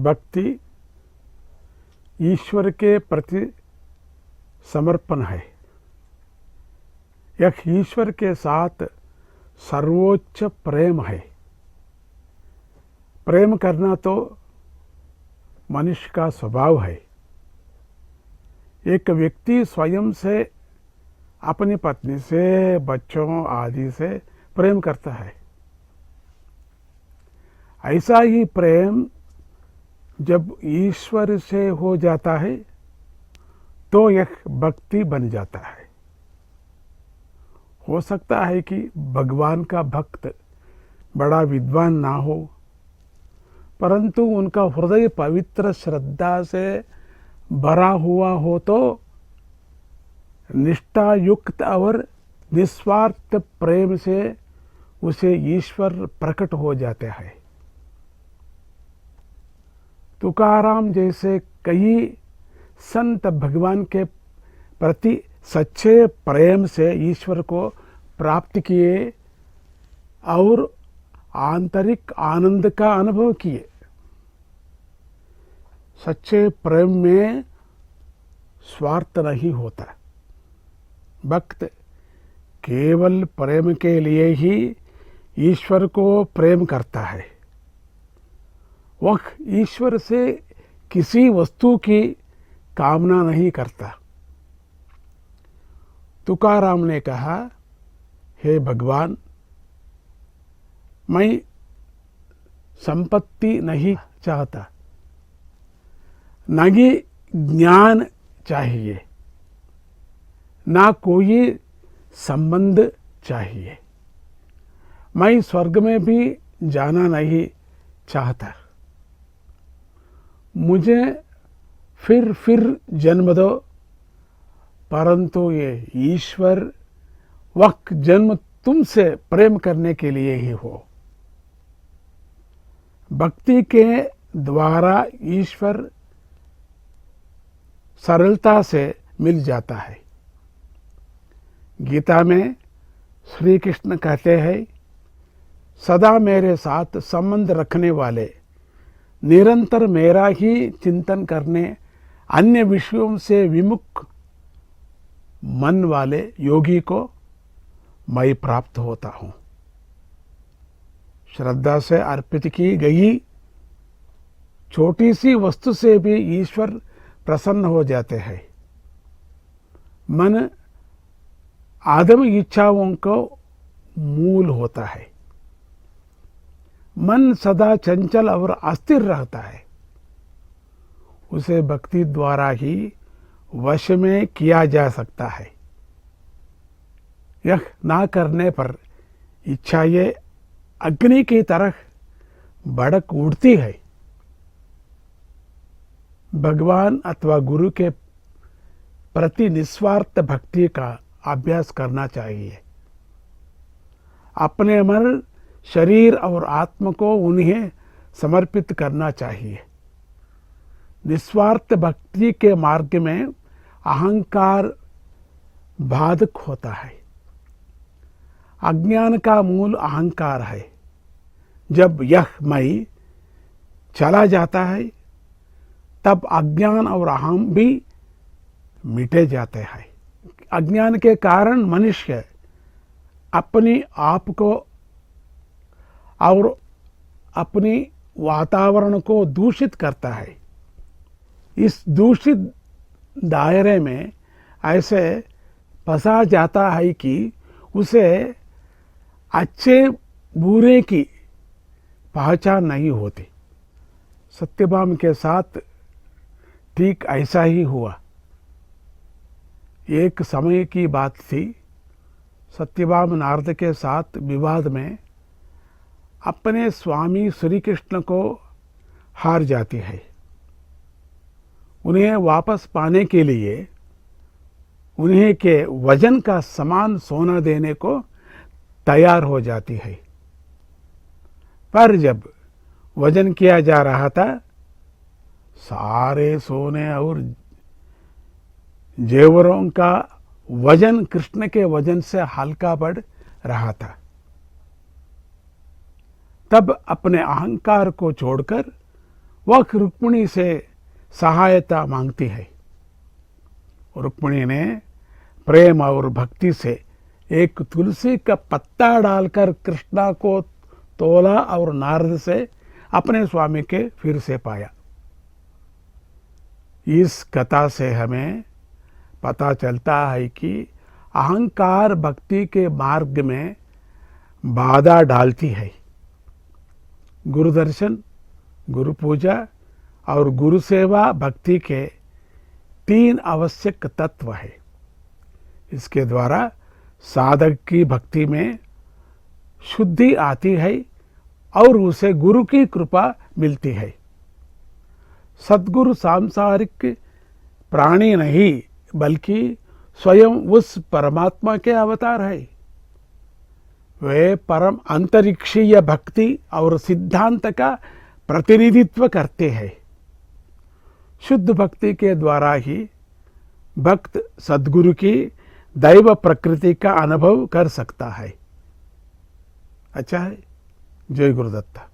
भक्ति ईश्वर के प्रति समर्पण है। यह ईश्वर के साथ सर्वोच्च प्रेम है। प्रेम करना तो मनुष्य का स्वभाव है। एक व्यक्ति स्वयं से, अपनी पत्नी से, बच्चों आदि से प्रेम करता है। ऐसा ही प्रेम जब ईश्वर से हो जाता है तो यह भक्ति बन जाता है। हो सकता है कि भगवान का भक्त बड़ा विद्वान ना हो, परंतु उनका हृदय पवित्र श्रद्धा से भरा हुआ हो तो निष्ठा युक्त और निस्वार्थ प्रेम से उसे ईश्वर प्रकट हो जाते हैं। तुकाराम जैसे कई संत भगवान के प्रति सच्चे प्रेम से ईश्वर को प्राप्त किए और आंतरिक आनंद का अनुभव किए। सच्चे प्रेम में स्वार्थ नहीं होता। भक्त केवल प्रेम के लिए ही ईश्वर को प्रेम करता है। वह ईश्वर से किसी वस्तु की कामना नहीं करता। तुकाराम ने कहा, हे भगवान, मैं संपत्ति नहीं चाहता, न ही ज्ञान चाहिए, ना कोई संबंध चाहिए। मैं स्वर्ग में भी जाना नहीं चाहता। मुझे फिर जन्म दो, परंतु ये ईश्वर वह जन्म तुमसे प्रेम करने के लिए ही हो। भक्ति के द्वारा ईश्वर सरलता से मिल जाता है। गीता में श्री कृष्ण कहते हैं, सदा मेरे साथ संबंध रखने वाले, निरंतर मेरा ही चिंतन करने, अन्य विषयों से विमुख मन वाले योगी को मैं प्राप्त होता हूँ। श्रद्धा से अर्पित की गई छोटी सी वस्तु से भी ईश्वर प्रसन्न हो जाते हैं। मन आदम इच्छाओं को मूल होता है। मन सदा चंचल और अस्थिर रहता है। उसे भक्ति द्वारा ही वश में किया जा सकता है। यह ना करने पर इच्छाएं अग्नि की तरह भड़क उठती है। भगवान अथवा गुरु के प्रति निस्वार्थ भक्ति का अभ्यास करना चाहिए। अपने मन, शरीर और आत्मा को उन्हें समर्पित करना चाहिए। निस्वार्थ भक्ति के मार्ग में अहंकार बाधक होता है। अज्ञान का मूल अहंकार है। जब यह मैं चला जाता है तब अज्ञान और अहम भी मिटे जाते हैं। अज्ञान के कारण मनुष्य अपने आप को और अपनी वातावरण को दूषित करता है। इस दूषित दायरे में ऐसे फंसा जाता है कि उसे अच्छे बुरे की पहचान नहीं होती। सत्यभामा के साथ ठीक ऐसा ही हुआ। एक समय की बात थी। सत्यभामा नारद के साथ विवाद में अपने स्वामी श्री कृष्ण को हार जाती है। उन्हें वापस पाने के लिए उन्हें के वजन का समान सोना देने को तैयार हो जाती है। पर जब वजन किया जा रहा था, सारे सोने और जेवरों का वजन कृष्ण के वजन से हल्का पड़ रहा था। तब अपने अहंकार को छोड़कर वह रुक्मिणी से सहायता मांगती है। रुक्मिणी ने प्रेम और भक्ति से एक तुलसी का पत्ता डालकर कृष्णा को तोला और नारद से अपने स्वामी के फिर से पाया। इस कथा से हमें पता चलता है कि अहंकार भक्ति के मार्ग में बाधा डालती है। गुरु दर्शन, गुरु पूजा और गुरु सेवा भक्ति के 3 आवश्यक तत्व है। इसके द्वारा साधक की भक्ति में शुद्धि आती है और उसे गुरु की कृपा मिलती है। सद्गुरु सांसारिक प्राणी नहीं बल्कि स्वयं उस परमात्मा के अवतार है। वे परम अंतरिक्षीय भक्ति और सिद्धांत का प्रतिनिधित्व करते हैं। शुद्ध भक्ति के द्वारा ही भक्त सद्गुरु की दैव प्रकृति का अनुभव कर सकता है। अच्छा है। जय गुरुदत्त।